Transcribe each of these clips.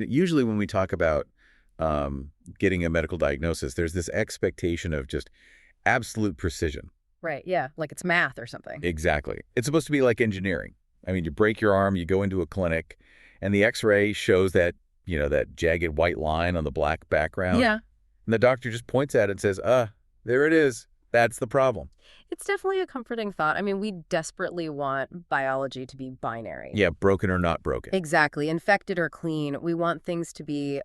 usually when we talk about getting a medical diagnosis, there's this expectation of just absolute precision. Right, yeah, like it's math or something. Exactly. It's supposed to be like engineering. I mean, you break your arm, you go into a clinic, and the X-ray shows that, that jagged white line on the black background. Yeah. And the doctor just points at it and says, there it is. That's the problem. It's definitely a comforting thought. I mean, we desperately want biology to be binary. Yeah, broken or not broken. Exactly. Infected or clean. We want things to be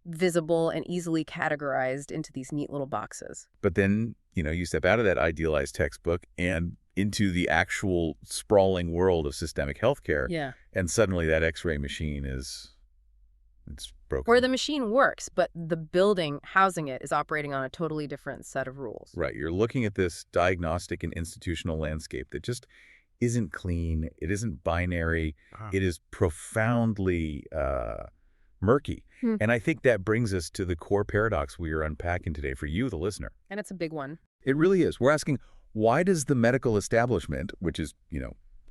visible and easily categorized into these neat little boxes. But then, you step out of that idealized textbook and into the actual sprawling world of systemic healthcare. Yeah. And suddenly that X-ray machine it's broken. Where the machine works, but the building housing it is operating on a totally different set of rules. Right. You're looking at this diagnostic and institutional landscape that just isn't clean. It isn't binary. It is profoundly murky. And I think that brings us to the core paradox we are unpacking today for you, the listener. And it's a big one. It really is. We're asking, why does the medical establishment, which is,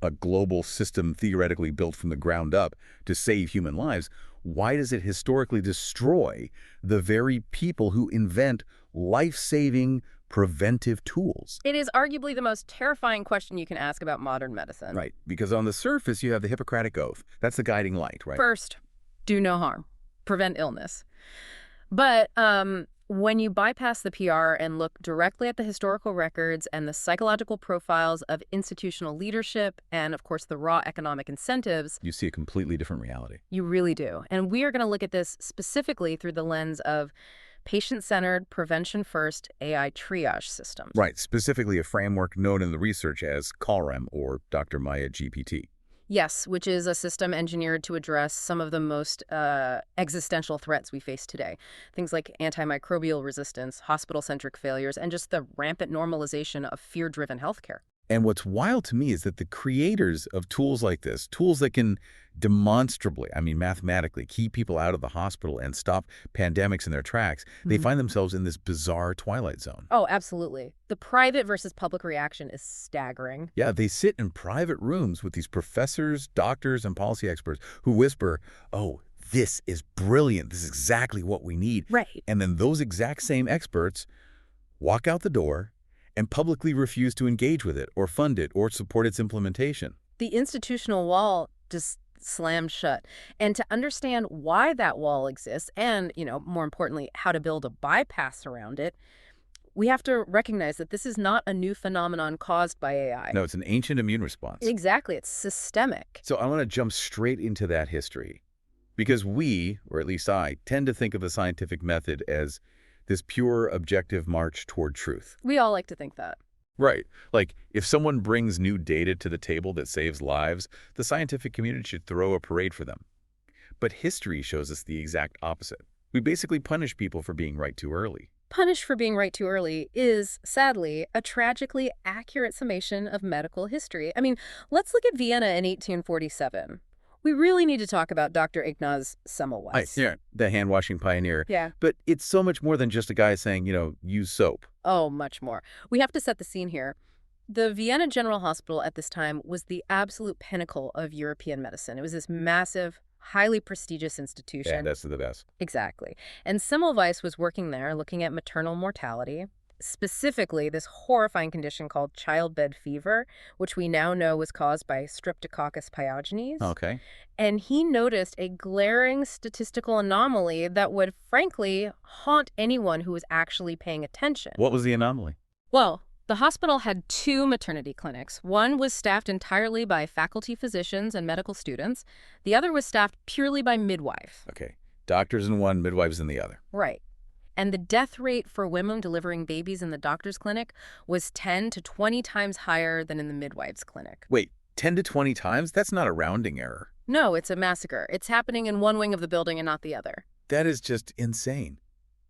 a global system theoretically built from the ground up to save human lives, why does it historically destroy the very people who invent life-saving preventive tools? It is arguably the most terrifying question you can ask about modern medicine. Right, because on the surface you have the Hippocratic Oath. That's the guiding light, right? First, do no harm. Prevent illness. But when you bypass the PR and look directly at the historical records and the psychological profiles of institutional leadership and, of course, the raw economic incentives, you see a completely different reality. You really do. And we are going to look at this specifically through the lens of patient-centered, prevention-first AI triage systems. Right, specifically a framework known in the research as CALREM, or Dr. Maya GPT. Yes, which is a system engineered to address some of the most existential threats we face today. Things like antimicrobial resistance, hospital-centric failures, and just the rampant normalization of fear-driven healthcare. And what's wild to me is that the creators of tools like this, tools that can demonstrably, mathematically, keep people out of the hospital and stop pandemics in their tracks, they find themselves in this bizarre twilight zone. Oh, absolutely. The private versus public reaction is staggering. Yeah, they sit in private rooms with these professors, doctors, and policy experts who whisper, oh, this is brilliant. This is exactly what we need. Right. And then those exact same experts walk out the door and publicly refuse to engage with it or fund it or support its implementation. The institutional wall just slammed shut. And to understand why that wall exists and, more importantly, how to build a bypass around it, we have to recognize that this is not a new phenomenon caused by AI. No, it's an ancient immune response. Exactly. It's systemic. So I want to jump straight into that history because we, or at least I, tend to think of the scientific method as this pure, objective march toward truth. We all like to think that. Right. Like, if someone brings new data to the table that saves lives, the scientific community should throw a parade for them. But history shows us the exact opposite. We basically punish people for being right too early. Punish for being right too early is, sadly, a tragically accurate summation of medical history. Let's look at Vienna in 1847. We really need to talk about Dr. Ignaz Semmelweis. Yeah, the hand-washing pioneer. Yeah. But it's so much more than just a guy saying, use soap. Oh, much more. We have to set the scene here. The Vienna General Hospital at this time was the absolute pinnacle of European medicine. It was this massive, highly prestigious institution. Yeah, that's the best. Exactly. And Semmelweis was working there looking at maternal mortality, specifically this horrifying condition called childbed fever, which we now know was caused by Streptococcus pyogenes. Okay. And he noticed a glaring statistical anomaly that would, frankly, haunt anyone who was actually paying attention. What was the anomaly? Well, the hospital had 2 maternity clinics. One was staffed entirely by faculty physicians and medical students. The other was staffed purely by midwives. Okay. Doctors in one, midwives in the other. Right. And the death rate for women delivering babies in the doctor's clinic was 10 to 20 times higher than in the midwife's clinic. Wait, 10 to 20 times? That's not a rounding error. No, it's a massacre. It's happening in one wing of the building and not the other. That is just insane.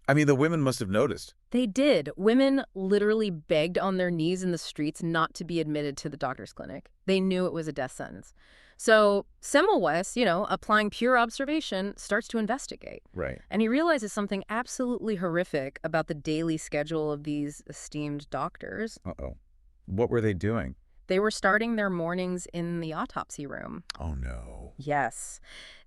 The women must have noticed. They did. Women literally begged on their knees in the streets not to be admitted to the doctor's clinic. They knew it was a death sentence. So Semmelweis, applying pure observation, starts to investigate. Right. And he realizes something absolutely horrific about the daily schedule of these esteemed doctors. Uh-oh. What were they doing? They were starting their mornings in the autopsy room. Oh, no. Yes.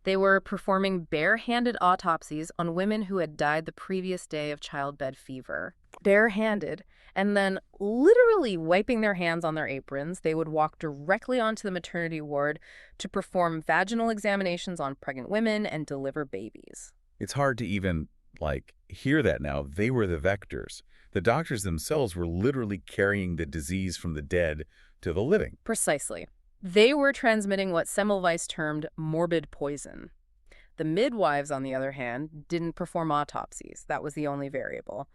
They were performing barehanded autopsies on women who had died the previous day of childbed fever. Barehanded, and then literally wiping their hands on their aprons, they would walk directly onto the maternity ward to perform vaginal examinations on pregnant women and deliver babies. It's hard to even, hear that now. They were the vectors. The doctors themselves were literally carrying the disease from the dead to the living. Precisely. They were transmitting what Semmelweis termed morbid poison. The midwives, on the other hand, didn't perform autopsies. That was the only variable.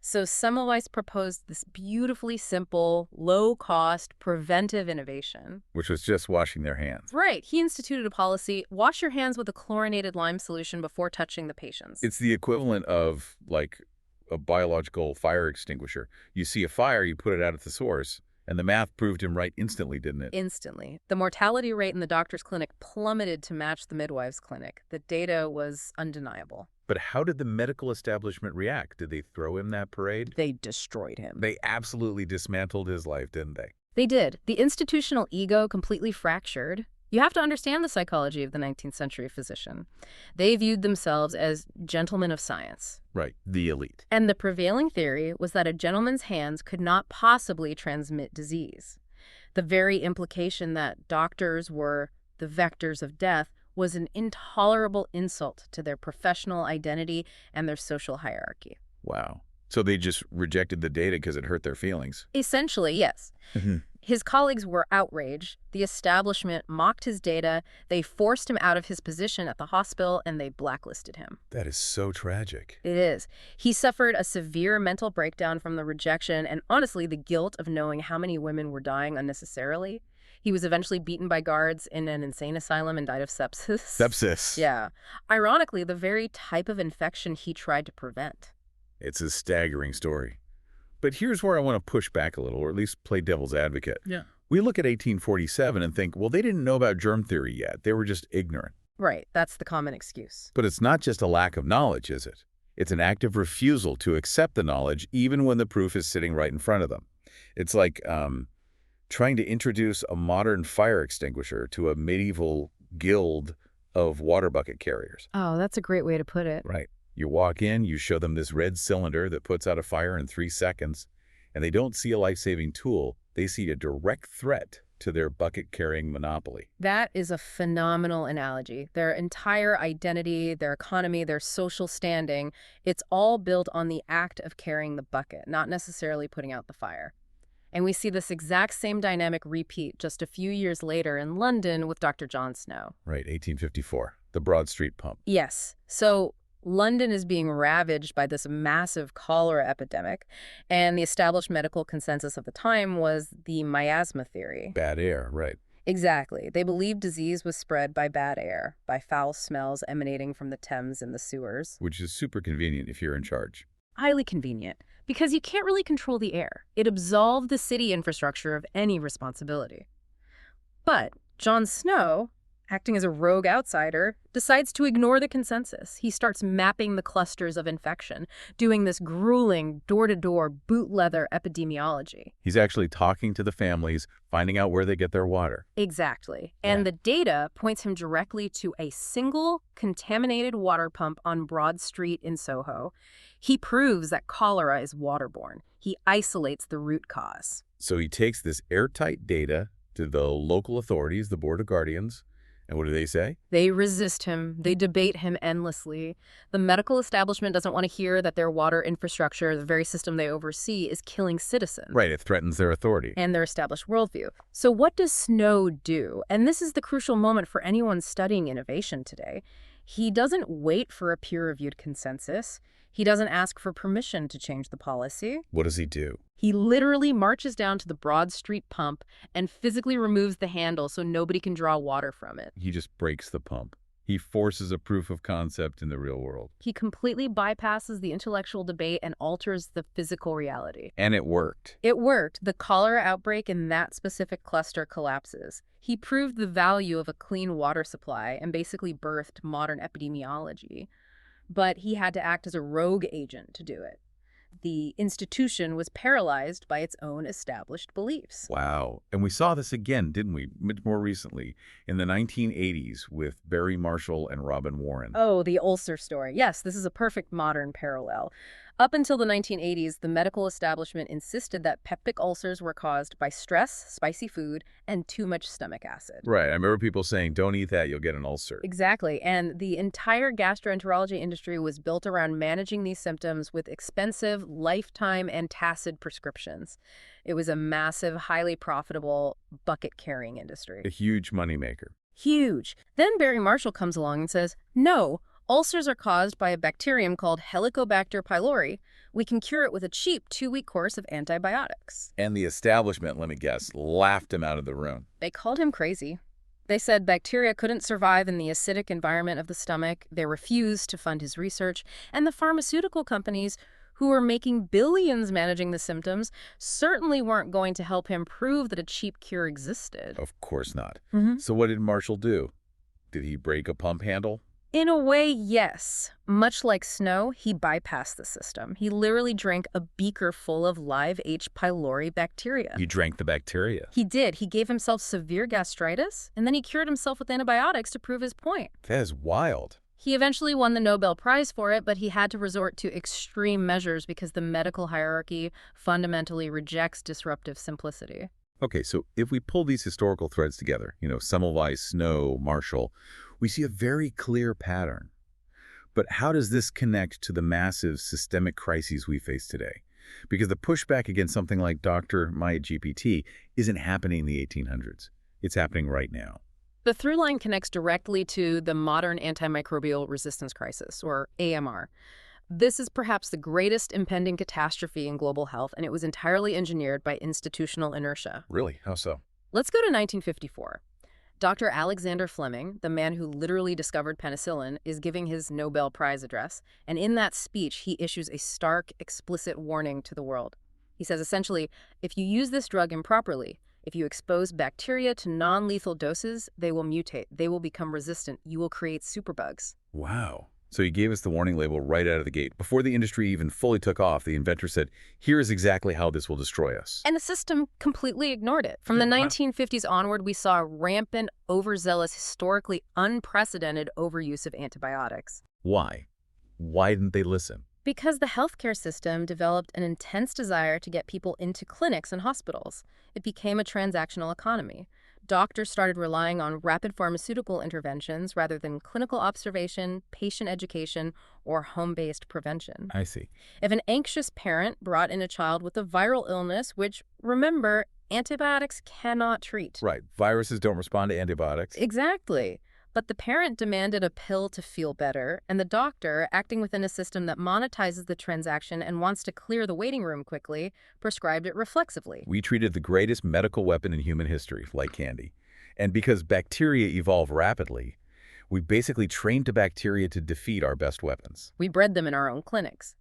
So Semmelweis proposed this beautifully simple, low-cost, preventive innovation. Which was just washing their hands. Right. He instituted a policy, wash your hands with a chlorinated lime solution before touching the patients. It's the equivalent of, a biological fire extinguisher. You see a fire, you put it out at the source. And the math proved him right instantly, didn't it? Instantly. The mortality rate in the doctor's clinic plummeted to match the midwife's clinic. The data was undeniable. But how did the medical establishment react? Did they throw him that parade? They destroyed him. They absolutely dismantled his life, didn't they? They did. The institutional ego completely fractured. You have to understand the psychology of the 19th century physician. They viewed themselves as gentlemen of science. Right, the elite. And the prevailing theory was that a gentleman's hands could not possibly transmit disease. The very implication that doctors were the vectors of death was an intolerable insult to their professional identity and their social hierarchy. Wow. So they just rejected the data because it hurt their feelings. Essentially, yes. His colleagues were outraged. The establishment mocked his data. They forced him out of his position at the hospital, and they blacklisted him. That is so tragic. It is. He suffered a severe mental breakdown from the rejection and, honestly, the guilt of knowing how many women were dying unnecessarily. He was eventually beaten by guards in an insane asylum and died of sepsis. Sepsis. Yeah. Ironically, the very type of infection he tried to prevent. It's a staggering story. But here's where I want to push back a little, or at least play devil's advocate. Yeah. We look at 1847 and think, well, they didn't know about germ theory yet. They were just ignorant. Right. That's the common excuse. But it's not just a lack of knowledge, is it? It's an active refusal to accept the knowledge even when the proof is sitting right in front of them. It's like trying to introduce a modern fire extinguisher to a medieval guild of water bucket carriers. Oh, that's a great way to put it. Right. You walk in, you show them this red cylinder that puts out a fire in 3 seconds, and they don't see a life-saving tool. They see a direct threat to their bucket-carrying monopoly. That is a phenomenal analogy. Their entire identity, their economy, their social standing, it's all built on the act of carrying the bucket, not necessarily putting out the fire. And we see this exact same dynamic repeat just a few years later in London with Dr. John Snow. Right, 1854, the Broad Street pump. Yes. So London is being ravaged by this massive cholera epidemic, and the established medical consensus of the time was the miasma theory. Bad air, right. Exactly. They believed disease was spread by bad air, by foul smells emanating from the Thames and the sewers. Which is super convenient if you're in charge. Highly convenient, because you can't really control the air. It absolved the city infrastructure of any responsibility. But John Snow, acting as a rogue outsider, decides to ignore the consensus. He starts mapping the clusters of infection, doing this grueling door-to-door boot leather epidemiology. He's actually talking to the families, finding out where they get their water. Exactly. And the data points him directly to a single contaminated water pump on Broad Street in Soho. He proves that cholera is waterborne. He isolates the root cause. So he takes this airtight data to the local authorities, the Board of Guardians. And what do they say? They resist him. They debate him endlessly. The medical establishment doesn't want to hear that their water infrastructure, the very system they oversee, is killing citizens. Right, it threatens their authority. And their established worldview. So what does Snow do? And this is the crucial moment for anyone studying innovation today. He doesn't wait for a peer-reviewed consensus. He doesn't ask for permission to change the policy. What does he do? He literally marches down to the Broad Street pump and physically removes the handle so nobody can draw water from it. He just breaks the pump. He forces a proof of concept in the real world. He completely bypasses the intellectual debate and alters the physical reality. And it worked. It worked. The cholera outbreak in that specific cluster collapses. He proved the value of a clean water supply and basically birthed modern epidemiology. But he had to act as a rogue agent to do it. The institution was paralyzed by its own established beliefs. Wow. And we saw this again, didn't we, much more recently, in the 1980s with Barry Marshall and Robin Warren. Oh, the ulcer story. Yes, this is a perfect modern parallel. Up until the 1980s, the medical establishment insisted that peptic ulcers were caused by stress, spicy food, and too much stomach acid. Right. I remember people saying, don't eat that, you'll get an ulcer. Exactly. And the entire gastroenterology industry was built around managing these symptoms with expensive, lifetime antacid prescriptions. It was a massive, highly profitable, bucket-carrying industry. A huge moneymaker. Huge. Then Barry Marshall comes along and says, no, ulcers are caused by a bacterium called Helicobacter pylori. We can cure it with a cheap 2-week course of antibiotics. And the establishment, let me guess, laughed him out of the room. They called him crazy. They said bacteria couldn't survive in the acidic environment of the stomach. They refused to fund his research. And the pharmaceutical companies, who were making billions managing the symptoms, certainly weren't going to help him prove that a cheap cure existed. Of course not. Mm-hmm. So what did Marshall do? Did he break a pump handle? In a way, yes. Much like Snow, he bypassed the system. He literally drank a beaker full of live H. pylori bacteria. He drank the bacteria. He did. He gave himself severe gastritis, and then he cured himself with antibiotics to prove his point. That is wild. He eventually won the Nobel Prize for it, but he had to resort to extreme measures because the medical hierarchy fundamentally rejects disruptive simplicity. Okay, so if we pull these historical threads together, Semmelweis, Snow, Marshall, we see a very clear pattern. But how does this connect to the massive systemic crises we face today? Because the pushback against something like Dr. MyGPT isn't happening in the 1800s. It's happening right now. The through line connects directly to the modern antimicrobial resistance crisis, or AMR. This is perhaps the greatest impending catastrophe in global health, and it was entirely engineered by institutional inertia. Really? How so? Let's go to 1954. Dr. Alexander Fleming, the man who literally discovered penicillin, is giving his Nobel Prize address, and in that speech, he issues a stark, explicit warning to the world. He says essentially, if you use this drug improperly, if you expose bacteria to non-lethal doses, they will mutate, they will become resistant, you will create superbugs. Wow. So he gave us the warning label right out of the gate. Before the industry even fully took off, the inventor said, here is exactly how this will destroy us. And the system completely ignored it. From the 1950s onward, we saw rampant, overzealous, historically unprecedented overuse of antibiotics. Why? Why didn't they listen? Because the healthcare system developed an intense desire to get people into clinics and hospitals. It became a transactional economy. Doctors started relying on rapid pharmaceutical interventions rather than clinical observation, patient education, or home-based prevention. I see. If an anxious parent brought in a child with a viral illness, which, remember, antibiotics cannot treat. Right. Viruses don't respond to antibiotics. Exactly. But the parent demanded a pill to feel better, and the doctor, acting within a system that monetizes the transaction and wants to clear the waiting room quickly, prescribed it reflexively. We treated the greatest medical weapon in human history like candy. And because bacteria evolve rapidly, we basically trained the bacteria to defeat our best weapons. We bred them in our own clinics.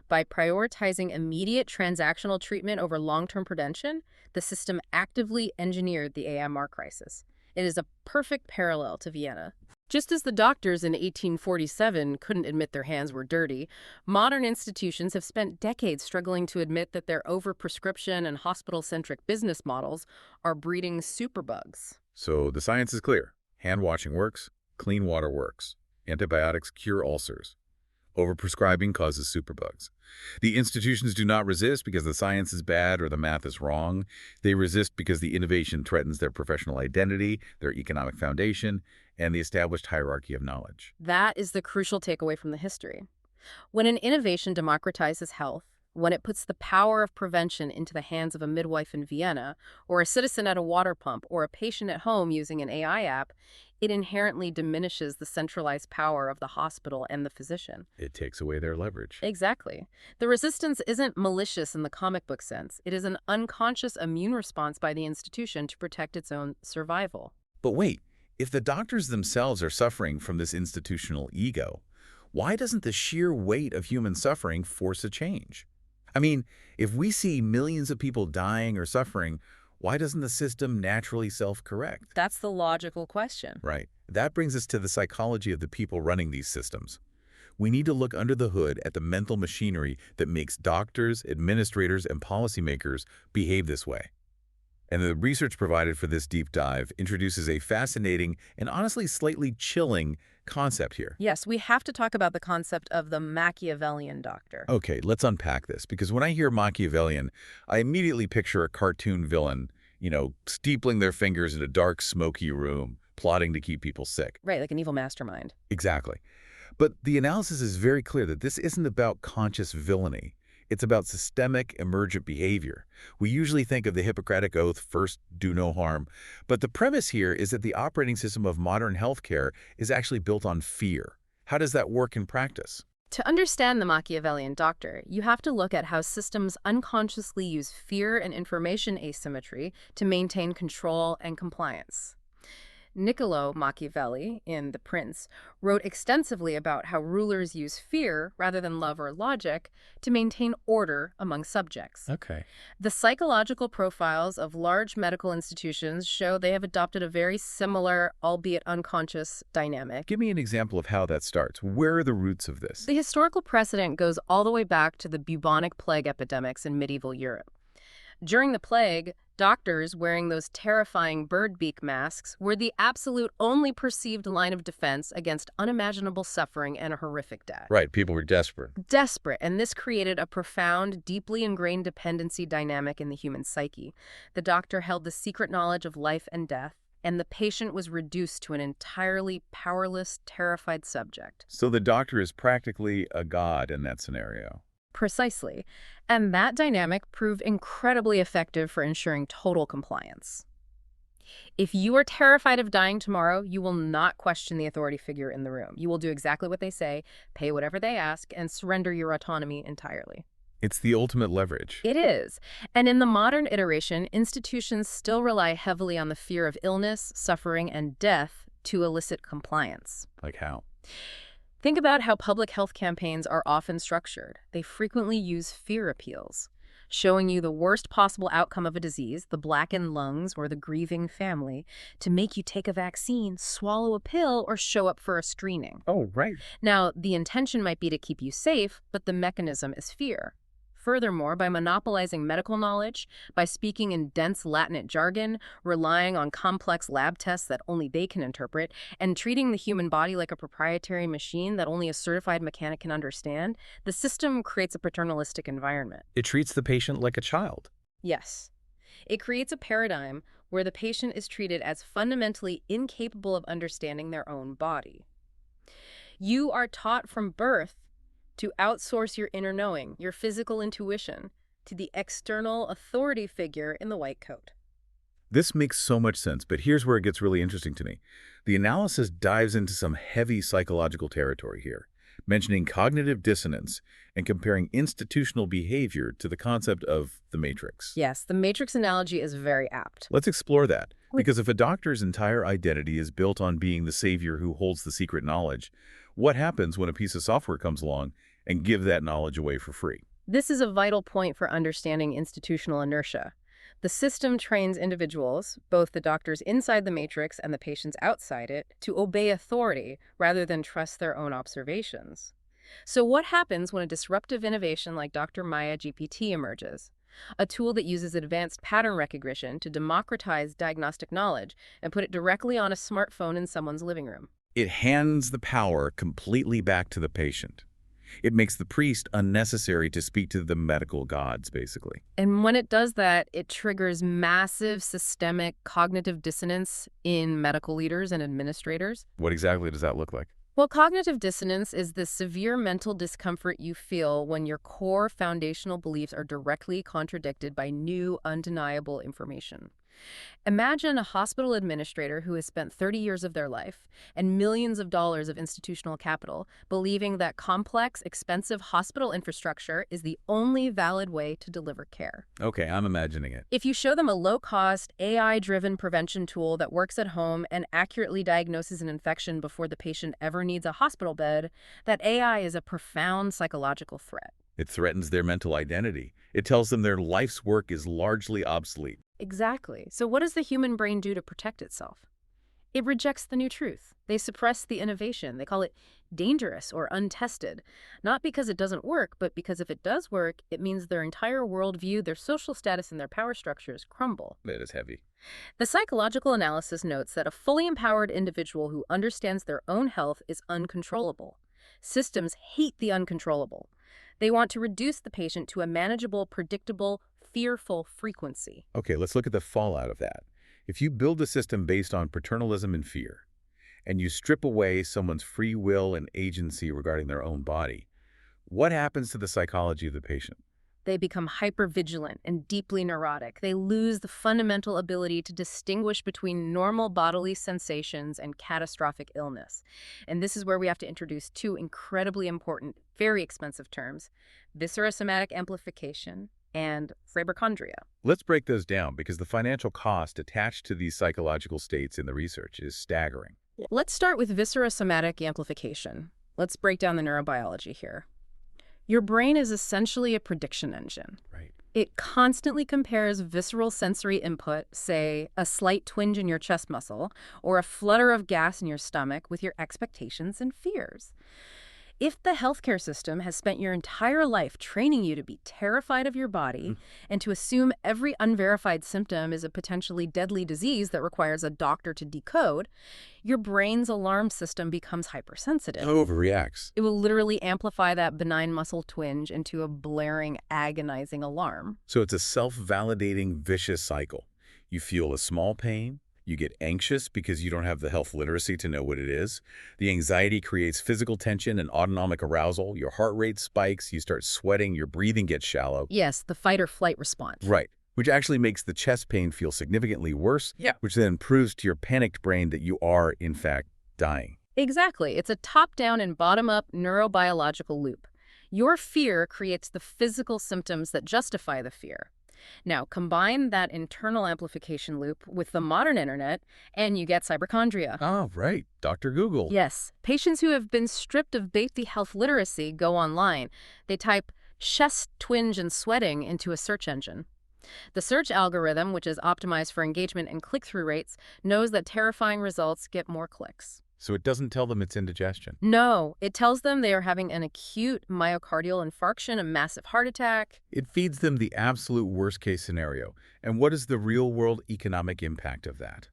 By prioritizing immediate transactional treatment over long-term prevention, the system actively engineered the AMR crisis. It is a perfect parallel to Vienna. Just as the doctors in 1847 couldn't admit their hands were dirty, modern institutions have spent decades struggling to admit that their overprescription and hospital-centric business models are breeding superbugs. So the science is clear. Hand washing works. Clean water works. Antibiotics cure ulcers. Overprescribing causes superbugs. The institutions do not resist because the science is bad or the math is wrong. They resist because the innovation threatens their professional identity, their economic foundation, and the established hierarchy of knowledge. That is the crucial takeaway from the history. When an innovation democratizes health, when it puts the power of prevention into the hands of a midwife in Vienna, or a citizen at a water pump, or a patient at home using an AI app, it inherently diminishes the centralized power of the hospital and the physician. It takes away their leverage. Exactly. The resistance isn't malicious in the comic book sense. It is an unconscious immune response by the institution to protect its own survival. But wait, if the doctors themselves are suffering from this institutional ego, why doesn't the sheer weight of human suffering force a change? I mean, if we see millions of people dying or suffering, why doesn't the system naturally self-correct? That's the logical question. Right. That brings us to the psychology of the people running these systems. We need to look under the hood at the mental machinery that makes doctors, administrators, and policymakers behave this way. And the research provided for this deep dive introduces a fascinating and honestly slightly chilling concept here. Yes, we have to talk about the concept of the Machiavellian doctor. Okay, let's unpack this, because when I hear Machiavellian, I immediately picture a cartoon villain, steepling their fingers in a dark, smoky room, plotting to keep people sick. Right, like an evil mastermind. Exactly. But the analysis is very clear that this isn't about conscious villainy. It's about systemic, emergent behavior. We usually think of the Hippocratic Oath, first do no harm, but the premise here is that the operating system of modern healthcare is actually built on fear. How does that work in practice? To understand the Machiavellian doctor, you have to look at how systems unconsciously use fear and information asymmetry to maintain control and compliance. Niccolo Machiavelli, in The Prince, wrote extensively about how rulers use fear, rather than love or logic, to maintain order among subjects. Okay. The psychological profiles of large medical institutions show they have adopted a very similar, albeit unconscious, dynamic. Give me an example of how that starts. Where are the roots of this? The historical precedent goes all the way back to the bubonic plague epidemics in medieval Europe. During the plague, doctors wearing those terrifying bird beak masks were the absolute only perceived line of defense against unimaginable suffering and a horrific death. Right, people were desperate. Desperate, and this created a profound, deeply ingrained dependency dynamic in the human psyche. The doctor held the secret knowledge of life and death, and the patient was reduced to an entirely powerless, terrified subject. So the doctor is practically a god in that scenario. Precisely. And that dynamic proved incredibly effective for ensuring total compliance. If you are terrified of dying tomorrow, you will not question the authority figure in the room. You will do exactly what they say, pay whatever they ask, and surrender your autonomy entirely. It's the ultimate leverage. It is. And in the modern iteration, institutions still rely heavily on the fear of illness, suffering, and death to elicit compliance. Like how? Think about how public health campaigns are often structured. They frequently use fear appeals, showing you the worst possible outcome of a disease, the blackened lungs or the grieving family, to make you take a vaccine, swallow a pill, or show up for a screening. Oh, right. Now, the intention might be to keep you safe, but the mechanism is fear. Furthermore, by monopolizing medical knowledge, by speaking in dense Latinate jargon, relying on complex lab tests that only they can interpret, and treating the human body like a proprietary machine that only a certified mechanic can understand, the system creates a paternalistic environment. It treats the patient like a child. Yes. It creates a paradigm where the patient is treated as fundamentally incapable of understanding their own body. You are taught from birth to outsource your inner knowing, your physical intuition, to the external authority figure in the white coat. This makes so much sense, but here's where it gets really interesting to me. The analysis dives into some heavy psychological territory here, mentioning cognitive dissonance and comparing institutional behavior to the concept of the matrix. Yes, the matrix analogy is very apt. Let's explore that, because if a doctor's entire identity is built on being the savior who holds the secret knowledge, what happens when a piece of software comes along and gives that knowledge away for free? This is a vital point for understanding institutional inertia. The system trains individuals, both the doctors inside the matrix and the patients outside it, to obey authority rather than trust their own observations. So what happens when a disruptive innovation like Dr. Maya GPT emerges? A tool that uses advanced pattern recognition to democratize diagnostic knowledge and put it directly on a smartphone in someone's living room. It hands the power completely back to the patient. It makes the priest unnecessary to speak to the medical gods, basically. And when it does that, it triggers massive systemic cognitive dissonance in medical leaders and administrators. What exactly does that look like? Well, cognitive dissonance is the severe mental discomfort you feel when your core foundational beliefs are directly contradicted by new, undeniable information. Imagine a hospital administrator who has spent 30 years of their life and millions of dollars of institutional capital believing that complex, expensive hospital infrastructure is the only valid way to deliver care. Okay, I'm imagining it. If you show them a low-cost, AI-driven prevention tool that works at home and accurately diagnoses an infection before the patient ever needs a hospital bed, that AI is a profound psychological threat. It threatens their mental identity. It tells them their life's work is largely obsolete. Exactly. So what does the human brain do to protect itself? It rejects the new truth. They suppress the innovation. They call it dangerous or untested. Not because it doesn't work, but because if it does work, it means their entire worldview, their social status, and their power structures crumble. That is heavy. The psychological analysis notes that a fully empowered individual who understands their own health is uncontrollable. Systems hate the uncontrollable. They want to reduce the patient to a manageable, predictable, fearful frequency. Okay, let's look at the fallout of that. If you build a system based on paternalism and fear, and you strip away someone's free will and agency regarding their own body, what happens to the psychology of the patient? They become hypervigilant and deeply neurotic. They lose the fundamental ability to distinguish between normal bodily sensations and catastrophic illness. And this is where we have to introduce two incredibly important, very expensive terms: viscerosomatic amplification and hypochondria. Let's break those down because the financial cost attached to these psychological states in the research is staggering. Let's start with viscerosomatic amplification. Let's break down the neurobiology here. Your brain is essentially a prediction engine. Right. It constantly compares visceral sensory input, say a slight twinge in your chest muscle or a flutter of gas in your stomach, with your expectations and fears. If the healthcare system has spent your entire life training you to be terrified of your body and to assume every unverified symptom is a potentially deadly disease that requires a doctor to decode, your brain's alarm system becomes hypersensitive. It overreacts. It will literally amplify that benign muscle twinge into a blaring, agonizing alarm. So it's a self-validating vicious cycle. You feel a small pain. You get anxious because you don't have the health literacy to know what it is. The anxiety creates physical tension and autonomic arousal. Your heart rate spikes, you start sweating, your breathing gets shallow. Yes, the fight or flight response. Right, which actually makes the chest pain feel significantly worse, which then proves to your panicked brain that you are, in fact, dying. Exactly. It's a top-down and bottom-up neurobiological loop. Your fear creates the physical symptoms that justify the fear. Now, combine that internal amplification loop with the modern internet, and you get hypochondria. Oh, right. Dr. Google. Yes. Patients who have been stripped of basic health literacy go online. They type chest twinge and sweating into a search engine. The search algorithm, which is optimized for engagement and click-through rates, knows that terrifying results get more clicks. So it doesn't tell them it's indigestion. No, it tells them they are having an acute myocardial infarction, a massive heart attack. It feeds them the absolute worst-case scenario. And what is the real-world economic impact of that?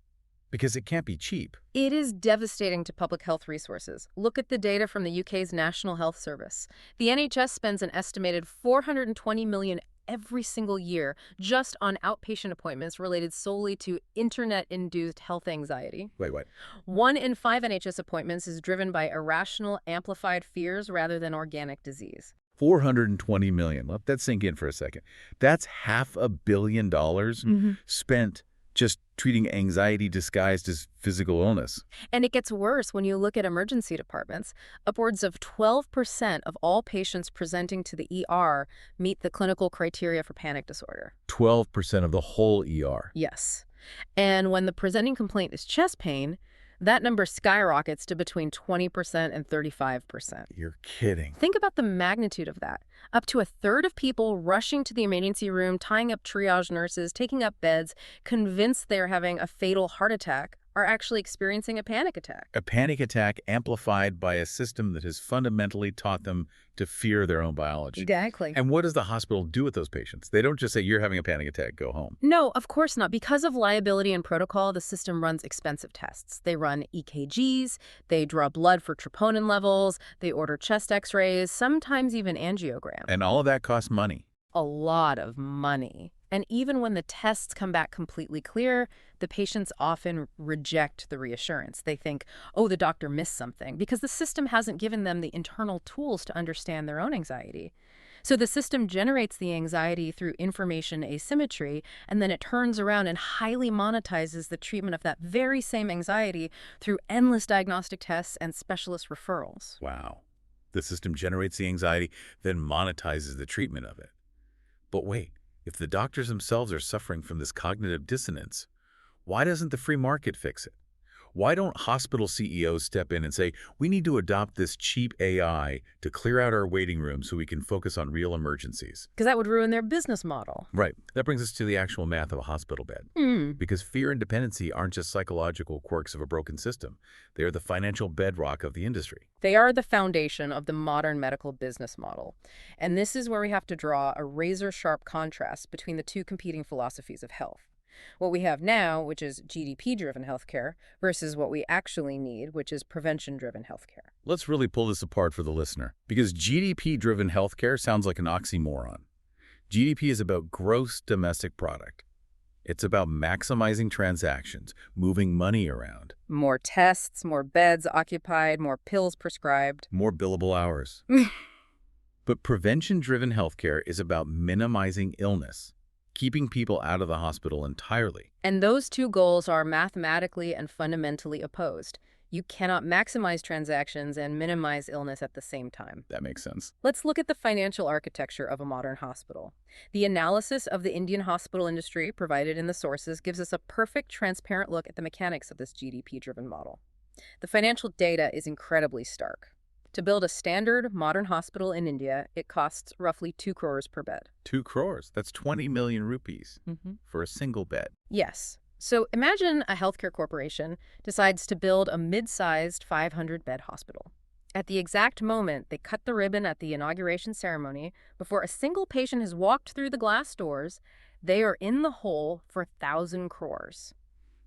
Because it can't be cheap. It is devastating to public health resources. Look at the data from the UK's National Health Service. The NHS spends an estimated £420 million every single year just on outpatient appointments related solely to internet-induced health anxiety. Wait, what? 1 in 5 NHS appointments is driven by irrational, amplified fears rather than organic disease. 420 million. Let that sink in for a second. That's $500 million spent just treating anxiety disguised as physical illness. And it gets worse when you look at emergency departments. Upwards of 12% of all patients presenting to the ER meet the clinical criteria for panic disorder. 12% of the whole ER. Yes. And when the presenting complaint is chest pain, that number skyrockets to between 20% and 35%. You're kidding. Think about the magnitude of that. Up to a third of people rushing to the emergency room, tying up triage nurses, taking up beds, convinced they're having a fatal heart attack, are actually experiencing a panic attack. A panic attack amplified by a system that has fundamentally taught them to fear their own biology. Exactly. And what does the hospital do with those patients? They don't just say, you're having a panic attack, go home. No, of course not. Because of liability and protocol, the system runs expensive tests. They run EKGs, they draw blood for troponin levels, they order chest x-rays, sometimes even angiograms. And all of that costs money. A lot of money. And even when the tests come back completely clear, the patients often reject the reassurance. They think, oh, the doctor missed something, because the system hasn't given them the internal tools to understand their own anxiety. So the system generates the anxiety through information asymmetry, and then it turns around and highly monetizes the treatment of that very same anxiety through endless diagnostic tests and specialist referrals. Wow. The system generates the anxiety, then monetizes the treatment of it. But wait. If the doctors themselves are suffering from this cognitive dissonance, why doesn't the free market fix it? Why don't hospital CEOs step in and say, we need to adopt this cheap AI to clear out our waiting room so we can focus on real emergencies? Because that would ruin their business model. Right. That brings us to the actual math of a hospital bed. Because fear and dependency aren't just psychological quirks of a broken system. They are the financial bedrock of the industry. They are the foundation of the modern medical business model. And this is where we have to draw a razor-sharp contrast between the two competing philosophies of health. What we have now, which is GDP-driven healthcare, versus what we actually need, which is prevention-driven healthcare. Let's really pull this apart for the listener, because GDP-driven healthcare sounds like an oxymoron. GDP is about gross domestic product. It's about maximizing transactions, moving money around. More tests, more beds occupied, more pills prescribed. More billable hours. But prevention-driven healthcare is about minimizing illness, keeping people out of the hospital entirely. And those two goals are mathematically and fundamentally opposed. You cannot maximize transactions and minimize illness at the same time. That makes sense. Let's look at the financial architecture of a modern hospital. The analysis of the Indian hospital industry provided in the sources gives us a perfect, transparent look at the mechanics of this GDP-driven model. The financial data is incredibly stark. To build a standard modern hospital in India, it costs roughly 2 crores per bed. 2 crores. That's 20 million rupees for a single bed. Yes. So imagine a healthcare corporation decides to build a mid-sized 500-bed hospital. At the exact moment they cut the ribbon at the inauguration ceremony, before a single patient has walked through the glass doors, they are in the hole for 1,000 crores.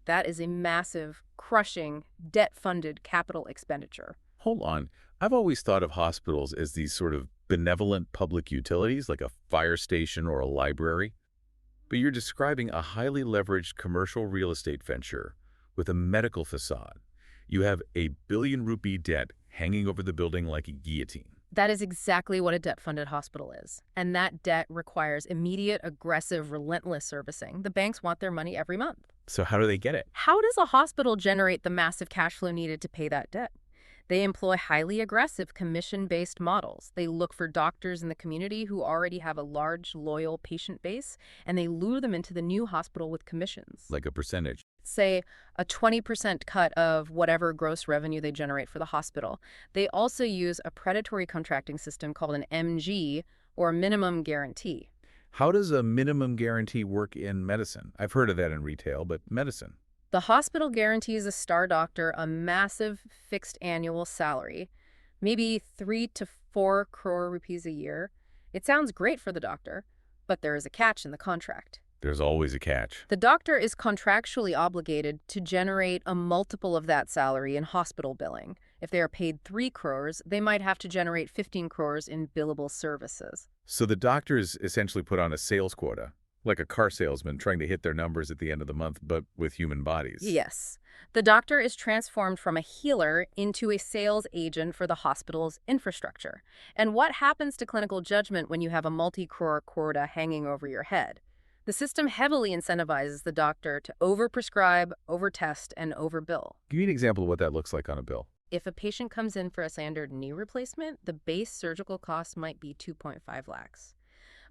That is a massive, crushing, debt-funded capital expenditure. Hold on. I've always thought of hospitals as these sort of benevolent public utilities, like a fire station or a library. But you're describing a highly leveraged commercial real estate venture with a medical facade. You have a billion-rupee debt hanging over the building like a guillotine. That is exactly what a debt-funded hospital is. And that debt requires immediate, aggressive, relentless servicing. The banks want their money every month. So how do they get it? How does a hospital generate the massive cash flow needed to pay that debt? They employ highly aggressive commission-based models. They look for doctors in the community who already have a large, loyal patient base, and they lure them into the new hospital with commissions. Like a percentage. Say, a 20% cut of whatever gross revenue they generate for the hospital. They also use a predatory contracting system called an MG, or minimum guarantee. How does a minimum guarantee work in medicine? I've heard of that in retail, but medicine. The hospital guarantees a star doctor a massive fixed annual salary, maybe 3 to 4 crore rupees a year. It sounds great for the doctor, but there is a catch in the contract. There's always a catch. The doctor is contractually obligated to generate a multiple of that salary in hospital billing. If they are paid 3 crores, they might have to generate 15 crores in billable services. So the doctors essentially put on a sales quota, like a car salesman trying to hit their numbers at the end of the month, but with human bodies. Yes. The doctor is transformed from a healer into a sales agent for the hospital's infrastructure. And what happens to clinical judgment when you have a multi-crore quota hanging over your head? The system heavily incentivizes the doctor to overprescribe, overtest, and overbill. Give me an example of what that looks like on a bill. If a patient comes in for a standard knee replacement, the base surgical cost might be 2.5 lakhs.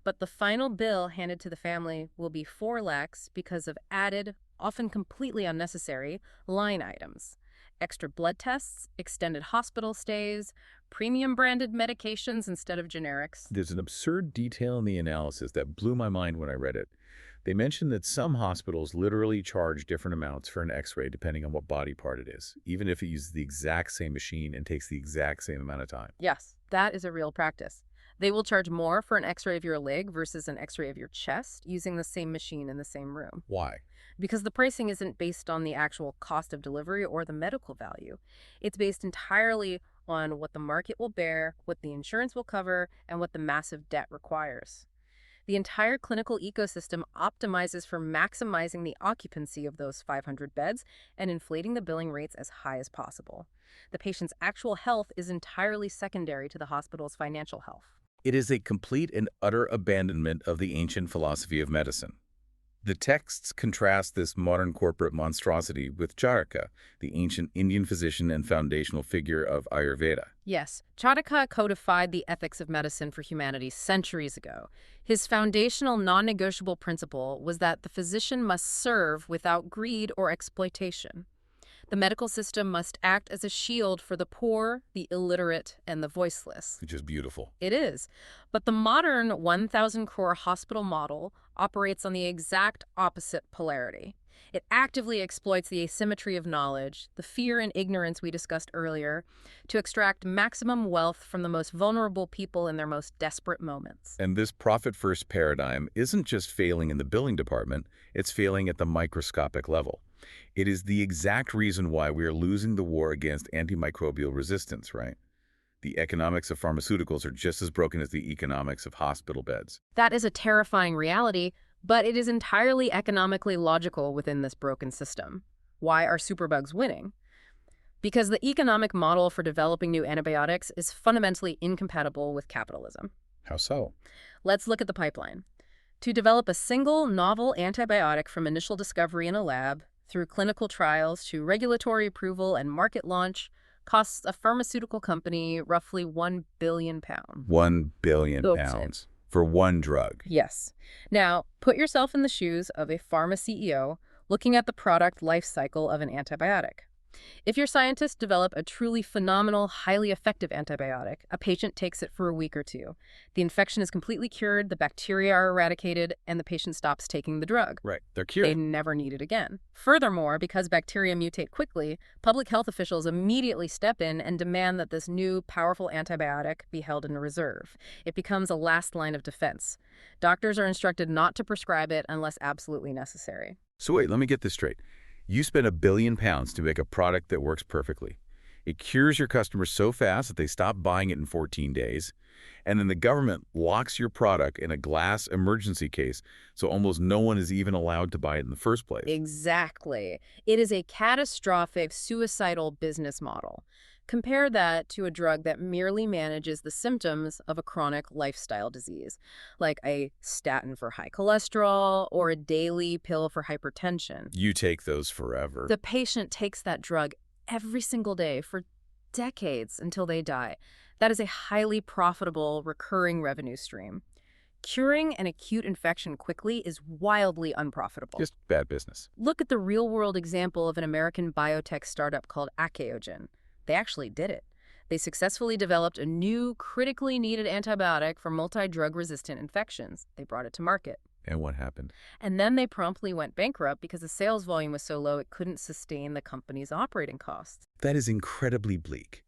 But the final bill handed to the family will be 4 lakhs because of added, often completely unnecessary, line items. Extra blood tests, extended hospital stays, premium-branded medications instead of generics. There's an absurd detail in the analysis that blew my mind when I read it. They mentioned that some hospitals literally charge different amounts for an X-ray depending on what body part it is, even if it uses the exact same machine and takes the exact same amount of time. Yes, that is a real practice. They will charge more for an X-ray of your leg versus an X-ray of your chest using the same machine in the same room. Why? Because the pricing isn't based on the actual cost of delivery or the medical value. It's based entirely on what the market will bear, what the insurance will cover, and what the massive debt requires. The entire clinical ecosystem optimizes for maximizing the occupancy of those 500 beds and inflating the billing rates as high as possible. The patient's actual health is entirely secondary to the hospital's financial health. It is a complete and utter abandonment of the ancient philosophy of medicine. The texts contrast this modern corporate monstrosity with Charaka, the ancient Indian physician and foundational figure of Ayurveda. Yes, Charaka codified the ethics of medicine for humanity centuries ago. His foundational non-negotiable principle was that the physician must serve without greed or exploitation. The medical system must act as a shield for the poor, the illiterate, and the voiceless. Which is beautiful. It is. But the modern 1,000 crore hospital model operates on the exact opposite polarity. It actively exploits the asymmetry of knowledge, the fear and ignorance we discussed earlier, to extract maximum wealth from the most vulnerable people in their most desperate moments. And this profit-first paradigm isn't just failing in the billing department, it's failing at the microscopic level. It is the exact reason why we are losing the war against antimicrobial resistance, right? The economics of pharmaceuticals are just as broken as the economics of hospital beds. That is a terrifying reality, but it is entirely economically logical within this broken system. Why are superbugs winning? Because the economic model for developing new antibiotics is fundamentally incompatible with capitalism. How so? Let's look at the pipeline. To develop a single novel antibiotic from initial discovery in a lab, through clinical trials to regulatory approval and market launch, costs a pharmaceutical company roughly £1 billion. £1 billion Oops. for one drug. Yes. Now, put yourself in the shoes of a pharma CEO looking at the product life cycle of an antibiotic. If your scientists develop a truly phenomenal, highly effective antibiotic, a patient takes it for a week or two. The infection is completely cured, the bacteria are eradicated, and the patient stops taking the drug. Right, they're cured. They never need it again. Furthermore, because bacteria mutate quickly, public health officials immediately step in and demand that this new, powerful antibiotic be held in reserve. It becomes a last line of defense. Doctors are instructed not to prescribe it unless absolutely necessary. So wait, let me get this straight. You spend £1 billion to make a product that works perfectly. It cures your customers so fast that they stop buying it in 14 days. And then the government locks your product in a glass emergency case, so almost no one is even allowed to buy it in the first place. Exactly. It is a catastrophic, suicidal business model. Compare that to a drug that merely manages the symptoms of a chronic lifestyle disease, like a statin for high cholesterol or a daily pill for hypertension. You take those forever. The patient takes that drug every single day for decades until they die. That is a highly profitable, recurring revenue stream. Curing an acute infection quickly is wildly unprofitable. Just bad business. Look at the real-world example of an American biotech startup called Achaogen. They actually did it. They successfully developed a new, critically needed antibiotic for multi-drug-resistant infections. They brought it to market. And what happened? And then they promptly went bankrupt because the sales volume was so low it couldn't sustain the company's operating costs. That is incredibly bleak.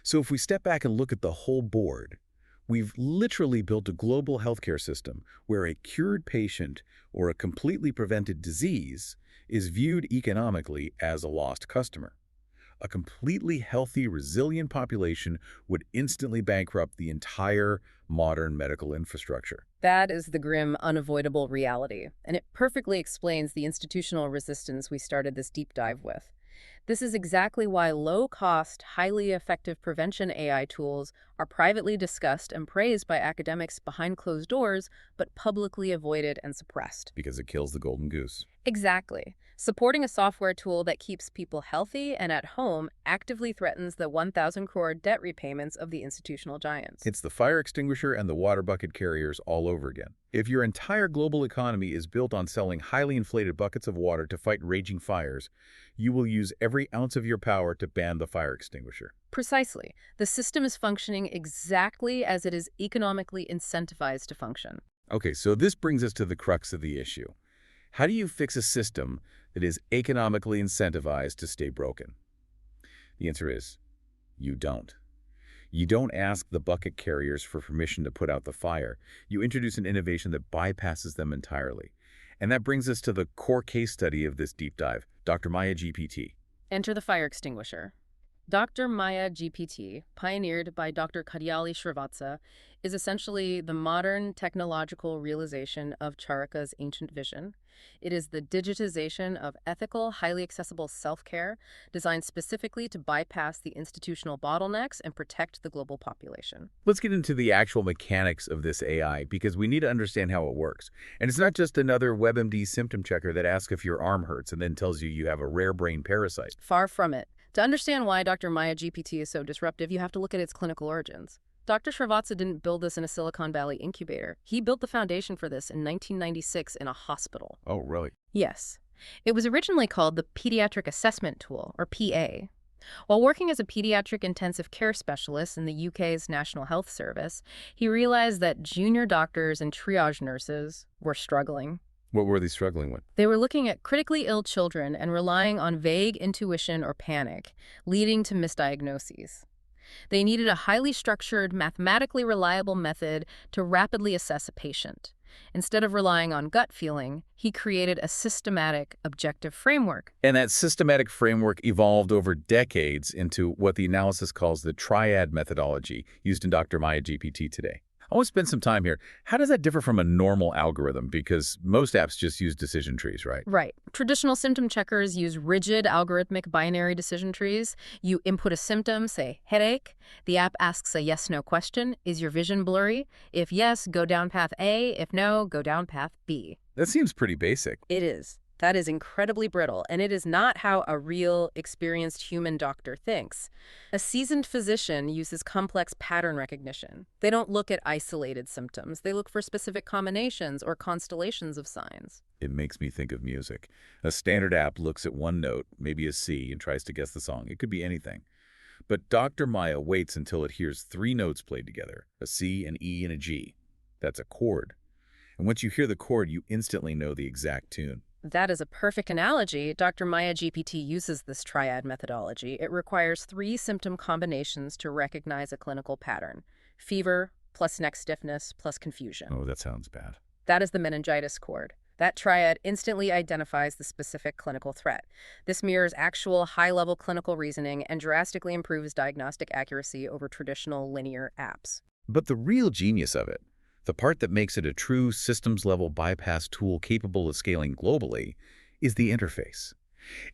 So if we step back and look at the whole board, we've literally built a global healthcare system where a cured patient or a completely prevented disease is viewed economically as a lost customer. A completely healthy, resilient population would instantly bankrupt the entire modern medical infrastructure. That is the grim, unavoidable reality, and it perfectly explains the institutional resistance we started this deep dive with. This is exactly why low-cost, highly effective prevention AI tools are privately discussed and praised by academics behind closed doors, but publicly avoided and suppressed. Because it kills the golden goose. Exactly. Supporting a software tool that keeps people healthy and at home actively threatens the 1,000 crore debt repayments of the institutional giants. It's the fire extinguisher and the water bucket carriers all over again. If your entire global economy is built on selling highly inflated buckets of water to fight raging fires, you will use every ounce of your power to ban the fire extinguisher. Precisely. The system is functioning exactly as it is economically incentivized to function. Okay, so this brings us to the crux of the issue. How do you fix a system that is economically incentivized to stay broken? The answer is, you don't. You don't ask the bucket carriers for permission to put out the fire. You introduce an innovation that bypasses them entirely. And that brings us to the core case study of this deep dive, Dr. Maya GPT. Enter the fire extinguisher. Dr. Maya GPT, pioneered by Dr. Karyali Srivatsa, is essentially the modern technological realization of Charaka's ancient vision. It is the digitization of ethical, highly accessible self-care designed specifically to bypass the institutional bottlenecks and protect the global population. Let's get into the actual mechanics of this AI because we need to understand how it works. And it's not just another WebMD symptom checker that asks if your arm hurts and then tells you you have a rare brain parasite. Far from it. To understand why Dr. Maya GPT is so disruptive, you have to look at its clinical origins. Dr. Srivatsa didn't build this in a Silicon Valley incubator. He built the foundation for this in 1996 in a hospital. Oh, really? Yes. It was originally called the Pediatric Assessment Tool, or PA. While working as a pediatric intensive care specialist in the UK's National Health Service, he realized that junior doctors and triage nurses were struggling. What were they struggling with? They were looking at critically ill children and relying on vague intuition or panic, leading to misdiagnoses. They needed a highly structured, mathematically reliable method to rapidly assess a patient. Instead of relying on gut feeling, he created a systematic, objective framework. And that systematic framework evolved over decades into what the analysis calls the triad methodology used in Dr. Maya GPT today. I want to spend some time here. How does that differ from a normal algorithm? Because most apps just use decision trees, right? Right. Traditional symptom checkers use rigid algorithmic binary decision trees. You input a symptom, say headache. The app asks a yes-no question. Is your vision blurry? If yes, go down path A. If no, go down path B. That seems pretty basic. It is. That is incredibly brittle, and it is not how a real, experienced human doctor thinks. A seasoned physician uses complex pattern recognition. They don't look at isolated symptoms. They look for specific combinations or constellations of signs. It makes me think of music. A standard app looks at one note, maybe a C, and tries to guess the song. It could be anything. But Dr. Maya waits until it hears three notes played together, a C, an E, and a G. That's a chord. And once you hear the chord, you instantly know the exact tune. That is a perfect analogy. Dr. Maya GPT uses this triad methodology. It requires three symptom combinations to recognize a clinical pattern: fever plus neck stiffness plus confusion. Oh, that sounds bad. That is the meningitis chord. That triad instantly identifies the specific clinical threat. This mirrors actual high-level clinical reasoning and drastically improves diagnostic accuracy over traditional linear apps. But the real genius of it, the part that makes it a true systems-level bypass tool capable of scaling globally, is the interface.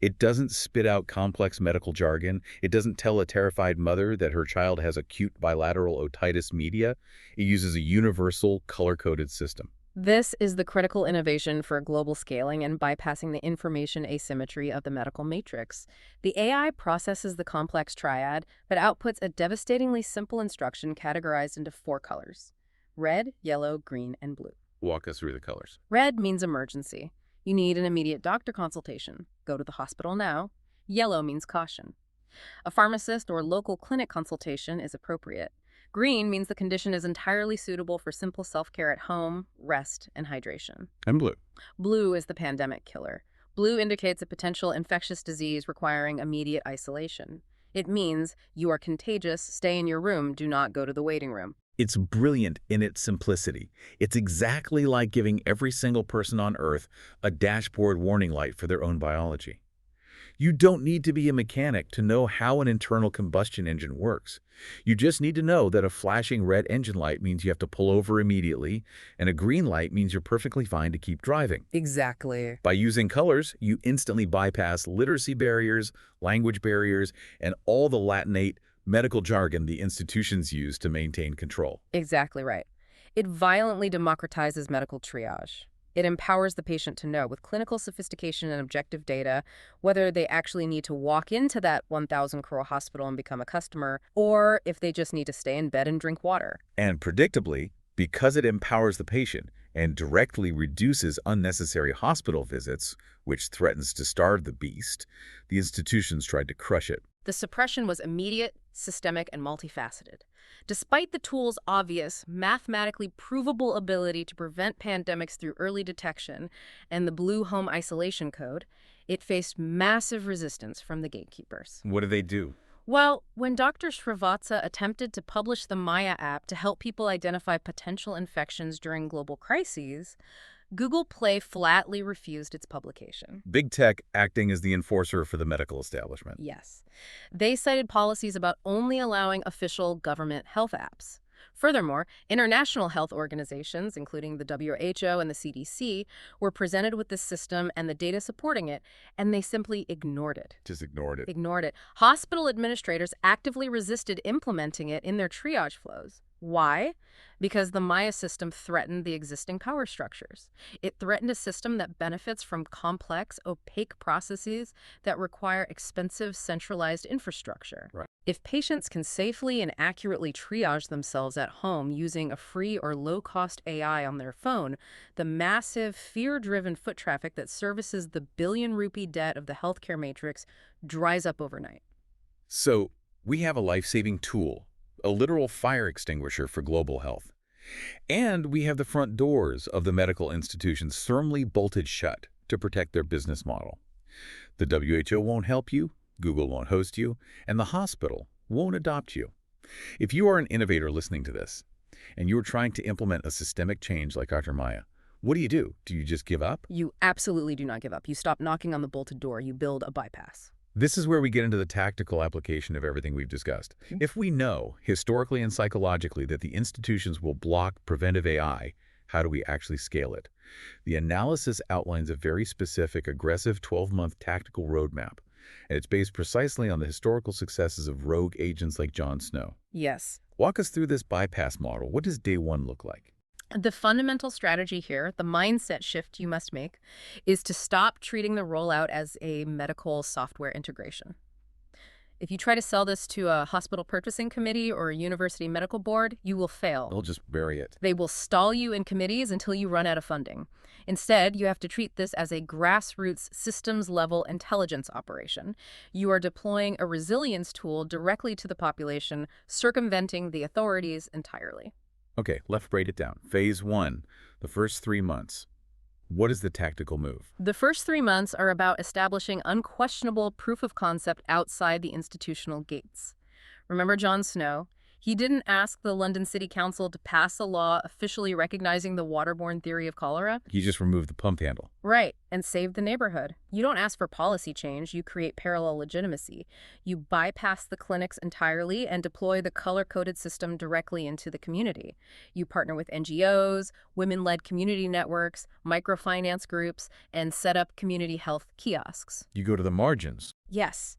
It doesn't spit out complex medical jargon. It doesn't tell a terrified mother that her child has acute bilateral otitis media. It uses a universal, color-coded system. This is the critical innovation for global scaling and bypassing the information asymmetry of the medical matrix. The AI processes the complex triad, but outputs a devastatingly simple instruction categorized into 4 colors: red, yellow, green, and blue. Walk us through the colors. Red means emergency. You need an immediate doctor consultation. Go to the hospital now. Yellow means caution. A pharmacist or local clinic consultation is appropriate. Green means the condition is entirely suitable for simple self-care at home, rest, and hydration. And blue. Blue is the pandemic killer. Blue indicates a potential infectious disease requiring immediate isolation. It means you are contagious, stay in your room, do not go to the waiting room. It's brilliant in its simplicity. It's exactly like giving every single person on Earth a dashboard warning light for their own biology. You don't need to be a mechanic to know how an internal combustion engine works. You just need to know that a flashing red engine light means you have to pull over immediately, and a green light means you're perfectly fine to keep driving. Exactly. By using colors, you instantly bypass literacy barriers, language barriers, and all the Latinate medical jargon the institutions use to maintain control. Exactly right. It violently democratizes medical triage. It empowers the patient to know, with clinical sophistication and objective data, whether they actually need to walk into that 1,000 crore hospital and become a customer, or if they just need to stay in bed and drink water. And predictably, because it empowers the patient and directly reduces unnecessary hospital visits, which threatens to starve the beast, the institutions tried to crush it. The suppression was immediate, systemic, and multifaceted. Despite the tool's obvious, mathematically provable ability to prevent pandemics through early detection and the Blue Home Isolation Code, it faced massive resistance from the gatekeepers. What did they do? Well, when Dr. Srivatsa attempted to publish the Maya app to help people identify potential infections during global crises, Google Play flatly refused its publication. Big tech acting as the enforcer for the medical establishment. Yes. They cited policies about only allowing official government health apps. Furthermore, international health organizations, including the WHO and the CDC, were presented with this system and the data supporting it, and they simply ignored it. Just ignored it. Ignored it. Hospital administrators actively resisted implementing it in their triage flows. Why? Because the Maya system threatened the existing power structures. It threatened a system that benefits from complex, opaque processes that require expensive, centralized infrastructure. Right. If patients can safely and accurately triage themselves at home using a free or low-cost AI on their phone, the massive, fear-driven foot traffic that services the billion-rupee debt of the healthcare matrix dries up overnight. So we have a life-saving tool, a literal fire extinguisher for global health. And we have the front doors of the medical institutions firmly bolted shut to protect their business model. The WHO won't help you, Google won't host you, and the hospital won't adopt you. If you are an innovator listening to this, and you are trying to implement a systemic change like Dr. Maya, what do you do? Do you just give up? You absolutely do not give up. You stop knocking on the bolted door. You build a bypass. This is where we get into the tactical application of everything we've discussed. If we know, historically and psychologically, that the institutions will block preventive AI, how do we actually scale it? The analysis outlines a very specific, aggressive 12-month tactical roadmap, and it's based precisely on the historical successes of rogue agents like Jon Snow. Yes. Walk us through this bypass model. What does day one look like? The fundamental strategy here, the mindset shift you must make, is to stop treating the rollout as a medical software integration. If you try to sell this to a hospital purchasing committee or a university medical board, you will fail. They'll just bury it. They will stall you in committees until you run out of funding. Instead, you have to treat this as a grassroots systems-level intelligence operation. You are deploying a resilience tool directly to the population, circumventing the authorities entirely. Okay, let's break it down. Phase 1, the first 3 months. What is the tactical move? The first 3 months are about establishing unquestionable proof of concept outside the institutional gates. Remember Jon Snow? He didn't ask the London City Council to pass a law officially recognizing the waterborne theory of cholera. You just remove the pump handle. Right, and save the neighborhood. You don't ask for policy change, you create parallel legitimacy. You bypass the clinics entirely and deploy the color-coded system directly into the community. You partner with NGOs, women-led community networks, microfinance groups, and set up community health kiosks. You go to the margins. Yes.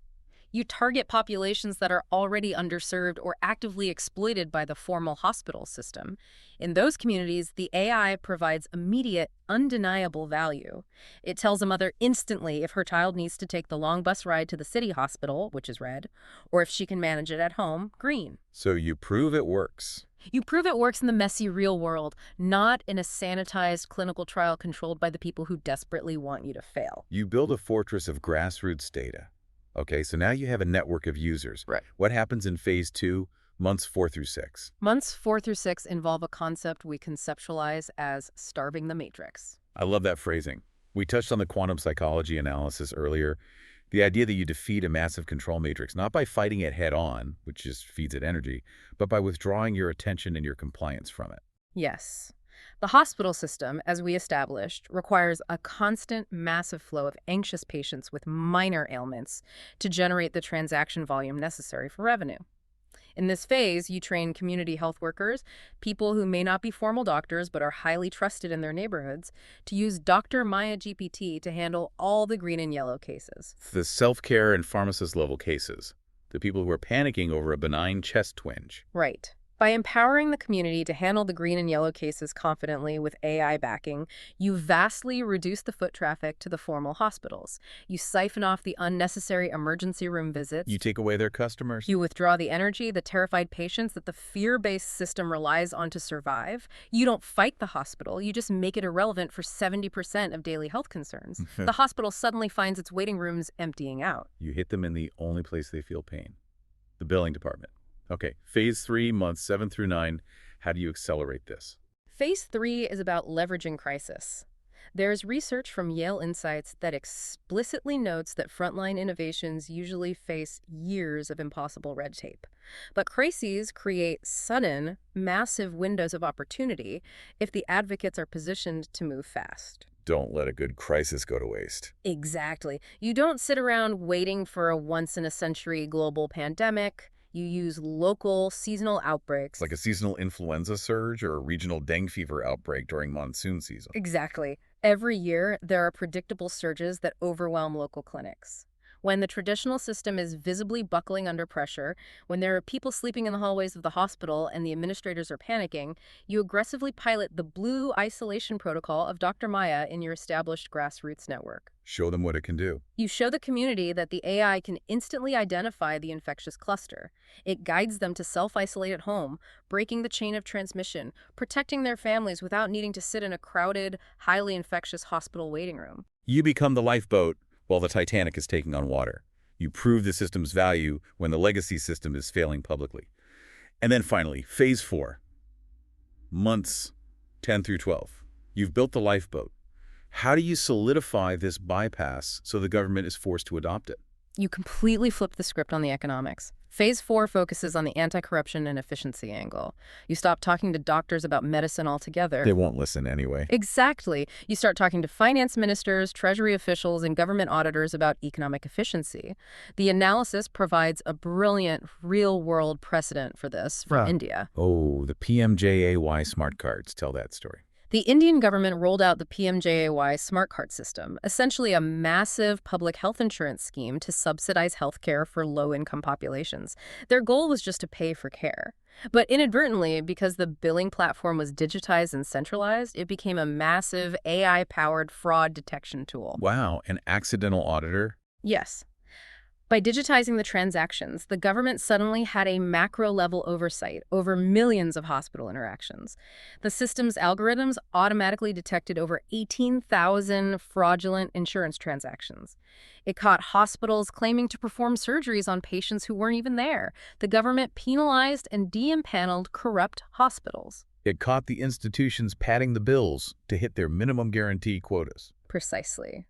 You target populations that are already underserved or actively exploited by the formal hospital system. In those communities, the AI provides immediate, undeniable value. It tells a mother instantly if her child needs to take the long bus ride to the city hospital, which is red, or if she can manage it at home, green. So you prove it works. You prove it works in the messy real world, not in a sanitized clinical trial controlled by the people who desperately want you to fail. You build a fortress of grassroots data. Okay, so now you have a network of users. Right. What happens in phase 2, months 4 through 6? Months 4 through 6 involve a concept we conceptualize as starving the matrix. I love that phrasing. We touched on the quantum psychology analysis earlier. The idea that you defeat a massive control matrix, not by fighting it head-on, which just feeds it energy, but by withdrawing your attention and your compliance from it. Yes. The hospital system, as we established, requires a constant, massive flow of anxious patients with minor ailments to generate the transaction volume necessary for revenue. In this phase, you train community health workers, people who may not be formal doctors but are highly trusted in their neighborhoods, to use Dr. Maya GPT to handle all the green and yellow cases. The self-care and pharmacist-level cases. The people who are panicking over a benign chest twinge. Right. By empowering the community to handle the green and yellow cases confidently with AI backing, you vastly reduce the foot traffic to the formal hospitals. You siphon off the unnecessary emergency room visits. You take away their customers. You withdraw the energy, the terrified patients that the fear-based system relies on to survive. You don't fight the hospital. You just make it irrelevant for 70% of daily health concerns. The hospital suddenly finds its waiting rooms emptying out. You hit them in the only place they feel pain. The billing department. Okay, phase 3, months 7 through 9. How do you accelerate this? Phase 3 is about leveraging crisis. There's research from Yale Insights that explicitly notes that frontline innovations usually face years of impossible red tape. But crises create sudden, massive windows of opportunity if the advocates are positioned to move fast. Don't let a good crisis go to waste. Exactly. You don't sit around waiting for a once-in-a-century global pandemic. You use local, seasonal outbreaks. Like a seasonal influenza surge or a regional dengue fever outbreak during monsoon season. Exactly. Every year, there are predictable surges that overwhelm local clinics. When the traditional system is visibly buckling under pressure, when there are people sleeping in the hallways of the hospital and the administrators are panicking, you aggressively pilot the blue isolation protocol of Dr. Maya in your established grassroots network. Show them what it can do. You show the community that the AI can instantly identify the infectious cluster. It guides them to self-isolate at home, breaking the chain of transmission, protecting their families without needing to sit in a crowded, highly infectious hospital waiting room. You become the lifeboat while the Titanic is taking on water. You prove the system's value when the legacy system is failing publicly. And then finally, phase 4. Months 10 through 12. You've built the lifeboat. How do you solidify this bypass so the government is forced to adopt it? You completely flip the script on the economics. Phase 4 focuses on the anti-corruption and efficiency angle. You stop talking to doctors about medicine altogether. They won't listen anyway. Exactly. You start talking to finance ministers, treasury officials, and government auditors about economic efficiency. The analysis provides a brilliant real-world precedent for this from India. Oh, the PMJAY smart cards tell that story. The Indian government rolled out the PMJAY smart card system, essentially a massive public health insurance scheme to subsidize health care for low-income populations. Their goal was just to pay for care. But inadvertently, because the billing platform was digitized and centralized, it became a massive AI-powered fraud detection tool. Wow, an accidental auditor? Yes. By digitizing the transactions, the government suddenly had a macro-level oversight over millions of hospital interactions. The system's algorithms automatically detected over 18,000 fraudulent insurance transactions. It caught hospitals claiming to perform surgeries on patients who weren't even there. The government penalized and de-empaneled corrupt hospitals. It caught the institutions padding the bills to hit their minimum guarantee quotas. Precisely.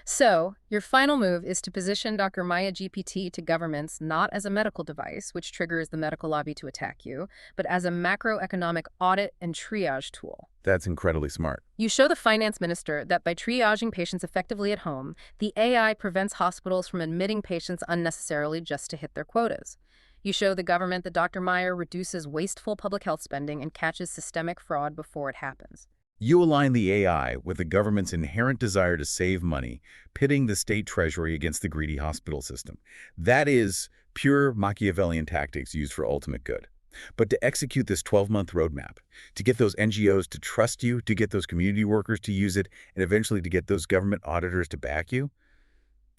So, your final move is to position Dr. Maya GPT to governments not as a medical device, which triggers the medical lobby to attack you, but as a macroeconomic audit and triage tool. That's incredibly smart. You show the finance minister that by triaging patients effectively at home, the AI prevents hospitals from admitting patients unnecessarily just to hit their quotas. You show the government that Dr. Maya reduces wasteful public health spending and catches systemic fraud before it happens. You align the AI with the government's inherent desire to save money, pitting the state treasury against the greedy hospital system. That is pure Machiavellian tactics used for ultimate good. But to execute this 12-month roadmap, to get those NGOs to trust you, to get those community workers to use it, and eventually to get those government auditors to back you,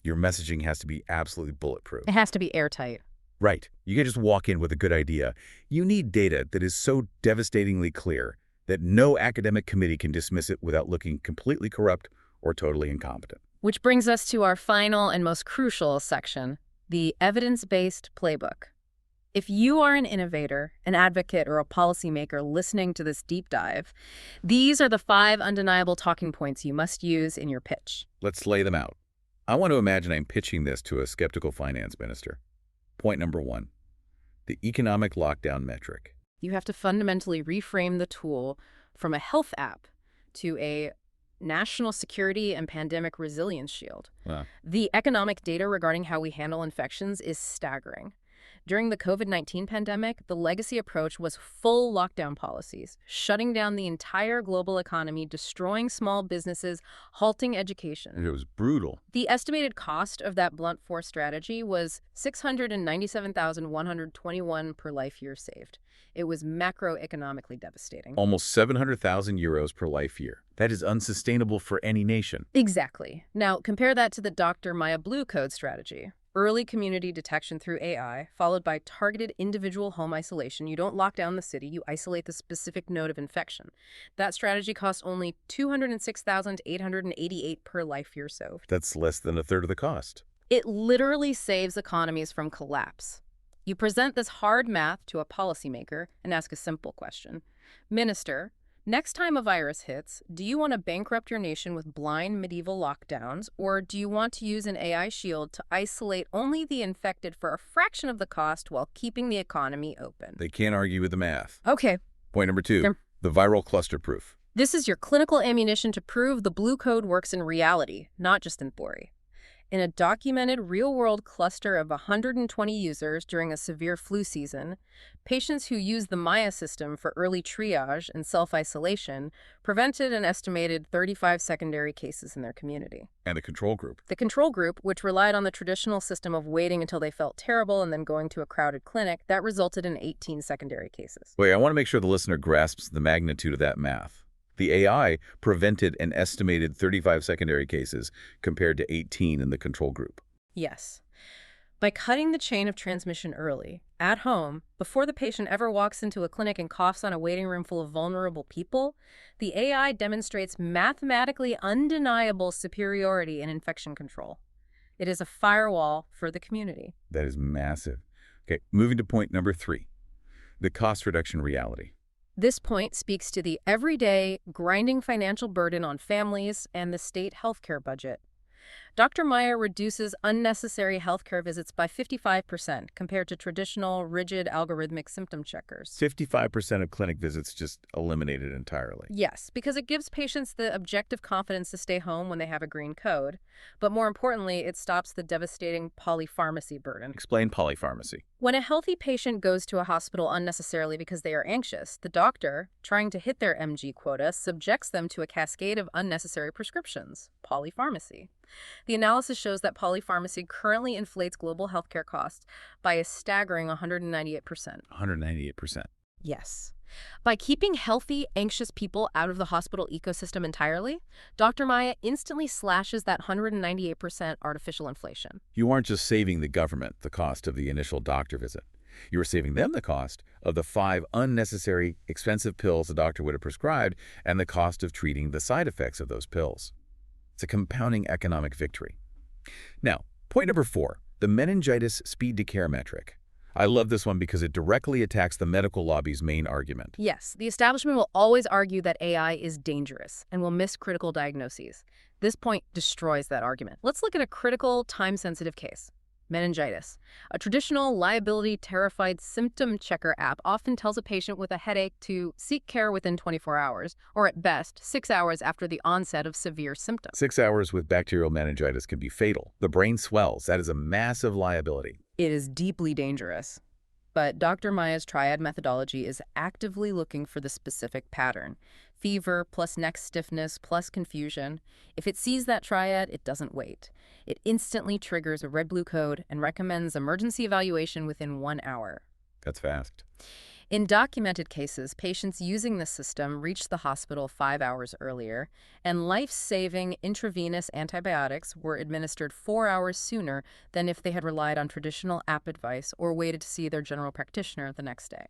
your messaging has to be absolutely bulletproof. It has to be airtight. Right. You can't just walk in with a good idea. You need data that is so devastatingly clear that no academic committee can dismiss it without looking completely corrupt or totally incompetent. Which brings us to our final and most crucial section, the evidence-based playbook. If you are an innovator, an advocate, or a policymaker listening to this deep dive, these are the 5 undeniable talking points you must use in your pitch. Let's lay them out. I want to imagine I'm pitching this to a skeptical finance minister. Point number 1, the economic lockdown metric. You have to fundamentally reframe the tool from a health app to a national security and pandemic resilience shield. Wow. The economic data regarding how we handle infections is staggering. During the COVID-19 pandemic, the legacy approach was full lockdown policies, shutting down the entire global economy, destroying small businesses, halting education. It was brutal. The estimated cost of that blunt force strategy was $697,121 per life year saved. It was macroeconomically devastating. Almost 700,000 euros per life year. That is unsustainable for any nation. Exactly. Now, compare that to the Dr. Maya Blue Code strategy. Early community detection through AI, followed by targeted individual home isolation. You don't lock down the city, you isolate the specific node of infection. That strategy costs only $206,888 per life year saved. That's less than a third of the cost. It literally saves economies from collapse. You present this hard math to a policymaker and ask a simple question. Minister, next time a virus hits, do you want to bankrupt your nation with blind medieval lockdowns, or do you want to use an AI shield to isolate only the infected for a fraction of the cost while keeping the economy open? They can't argue with the math. Okay. Point number 2, Sure. the viral cluster proof. This is your clinical ammunition to prove the Blue Code works in reality, not just in theory. In a documented real-world cluster of 120 users during a severe flu season, patients who used the Maya system for early triage and self-isolation prevented an estimated 35 secondary cases in their community. And the control group? The control group, which relied on the traditional system of waiting until they felt terrible and then going to a crowded clinic, that resulted in 18 secondary cases. Wait, I want to make sure the listener grasps the magnitude of that math. The AI prevented an estimated 35 secondary cases compared to 18 in the control group. Yes. By cutting the chain of transmission early, at home, before the patient ever walks into a clinic and coughs on a waiting room full of vulnerable people, the AI demonstrates mathematically undeniable superiority in infection control. It is a firewall for the community. That is massive. Okay, moving to point number 3, the cost reduction reality. This point speaks to the everyday, grinding financial burden on families and the state healthcare budget. Dr. Maya reduces unnecessary healthcare visits by 55% compared to traditional, rigid, algorithmic symptom checkers. 55% of clinic visits just eliminated entirely. Yes, because it gives patients the objective confidence to stay home when they have a green code. But more importantly, it stops the devastating polypharmacy burden. Explain polypharmacy. When a healthy patient goes to a hospital unnecessarily because they are anxious, the doctor, trying to hit their MG quota, subjects them to a cascade of unnecessary prescriptions, polypharmacy. The analysis shows that polypharmacy currently inflates global healthcare costs by a staggering 198%. 198%. Yes. By keeping healthy, anxious people out of the hospital ecosystem entirely, Dr. Maya instantly slashes that 198% artificial inflation. You aren't just saving the government the cost of the initial doctor visit. You are saving them the cost of the 5 unnecessary, expensive pills the doctor would have prescribed and the cost of treating the side effects of those pills. It's a compounding economic victory. Now, point number 4, the meningitis speed to care metric. I love this one because it directly attacks the medical lobby's main argument. Yes, the establishment will always argue that AI is dangerous and will miss critical diagnoses. This point destroys that argument. Let's look at a critical, time-sensitive case. Meningitis. A traditional liability-terrified symptom checker app often tells a patient with a headache to seek care within 24 hours, or at best, 6 hours after the onset of severe symptoms. 6 hours with bacterial meningitis can be fatal. The brain swells. That is a massive liability. It is deeply dangerous. But Dr. Maya's triad methodology is actively looking for the specific pattern. Fever plus neck stiffness plus confusion. If it sees that triad, it doesn't wait. It instantly triggers a red-blue code and recommends emergency evaluation within 1 hour. That's fast. In documented cases, patients using this system reached the hospital 5 hours earlier, and life-saving intravenous antibiotics were administered 4 hours sooner than if they had relied on traditional app advice or waited to see their general practitioner the next day.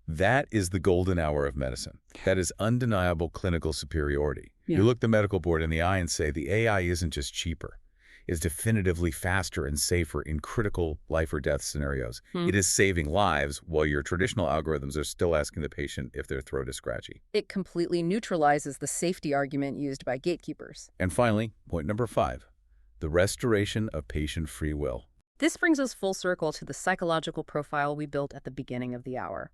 That is the golden hour of medicine. That is undeniable clinical superiority. Yeah. You look the medical board in the eye and say the AI isn't just cheaper. It's definitively faster and safer in critical life or death scenarios. It is saving lives while your traditional algorithms are still asking the patient if their throat is scratchy. It completely neutralizes the safety argument used by gatekeepers. And finally, point number 5, the restoration of patient free will. This brings us full circle to the psychological profile we built at the beginning of the hour.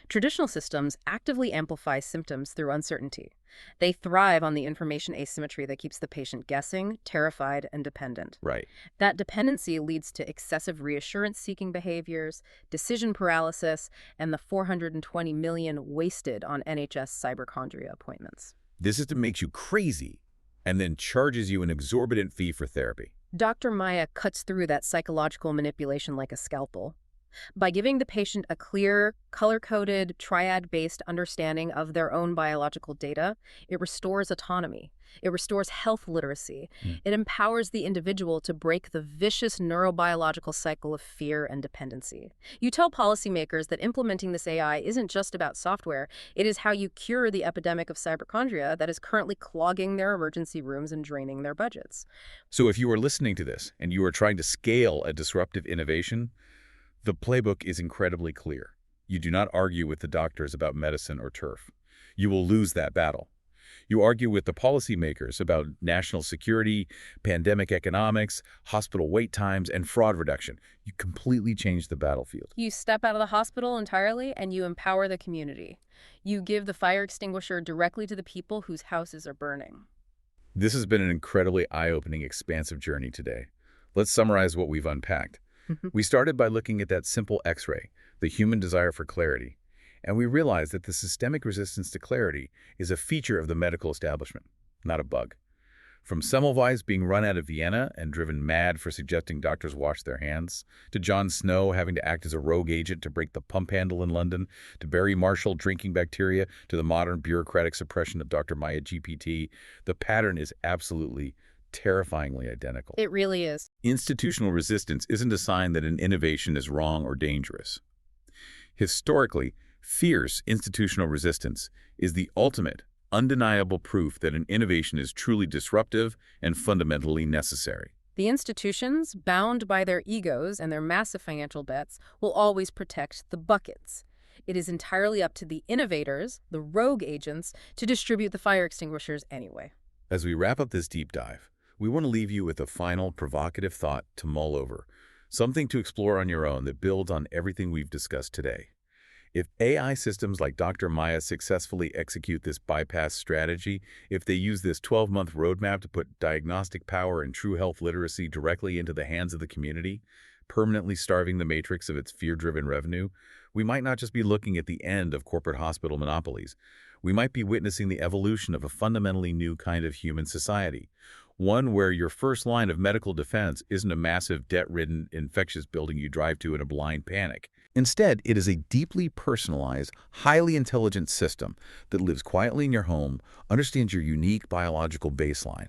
Traditional systems actively amplify symptoms through uncertainty. They thrive on the information asymmetry that keeps the patient guessing, terrified, and dependent. Right. That dependency leads to excessive reassurance-seeking behaviors, decision paralysis, and the 420 million wasted on NHS cyberchondria appointments. This system makes you crazy and then charges you an exorbitant fee for therapy. Dr. Maya cuts through that psychological manipulation like a scalpel. By giving the patient a clear, color-coded, triad-based understanding of their own biological data, it restores autonomy. It restores health literacy. It empowers the individual to break the vicious neurobiological cycle of fear and dependency. You tell policymakers that implementing this AI isn't just about software. It is how you cure the epidemic of cyberchondria that is currently clogging their emergency rooms and draining their budgets. So if you are listening to this and you are trying to scale a disruptive innovation, the playbook is incredibly clear. You do not argue with the doctors about medicine or turf. You will lose that battle. You argue with the policymakers about national security, pandemic economics, hospital wait times, and fraud reduction. You completely change the battlefield. You step out of the hospital entirely and you empower the community. You give the fire extinguisher directly to the people whose houses are burning. This has been an incredibly eye-opening, expansive journey today. Let's summarize what we've unpacked. We started by looking at that simple X-ray, the human desire for clarity, and we realized that the systemic resistance to clarity is a feature of the medical establishment, not a bug. From Semmelweis being run out of Vienna and driven mad for suggesting doctors wash their hands, to John Snow having to act as a rogue agent to break the pump handle in London, to Barry Marshall drinking bacteria, to the modern bureaucratic suppression of Dr. Maya GPT, the pattern is absolutely, terrifyingly identical. It really is. Institutional resistance isn't a sign that an innovation is wrong or dangerous. Historically, fierce institutional resistance is the ultimate, undeniable proof that an innovation is truly disruptive and fundamentally necessary. The institutions, bound by their egos and their massive financial bets, will always protect the buckets. It is entirely up to the innovators, the rogue agents, to distribute the fire extinguishers anyway. As we wrap up this deep dive, we want to leave you with a final provocative thought to mull over, something to explore on your own that builds on everything we've discussed today. If AI systems like Dr. Maya successfully execute this bypass strategy, if they use this 12-month roadmap to put diagnostic power and true health literacy directly into the hands of the community, permanently starving the matrix of its fear-driven revenue, we might not just be looking at the end of corporate hospital monopolies. We might be witnessing the evolution of a fundamentally new kind of human society, one where your first line of medical defense isn't a massive, debt-ridden, infectious building you drive to in a blind panic. Instead, it is a deeply personalized, highly intelligent system that lives quietly in your home, understands your unique biological baseline,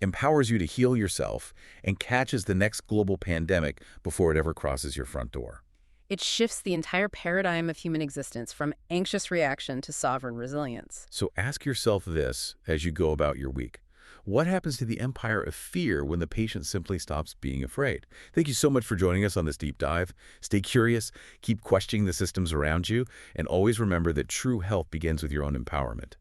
empowers you to heal yourself, and catches the next global pandemic before it ever crosses your front door. It shifts the entire paradigm of human existence from anxious reaction to sovereign resilience. So ask yourself this as you go about your week. What happens to the empire of fear when the patient simply stops being afraid? Thank you so much for joining us on this deep dive. Stay curious, keep questioning the systems around you, and always remember that true health begins with your own empowerment.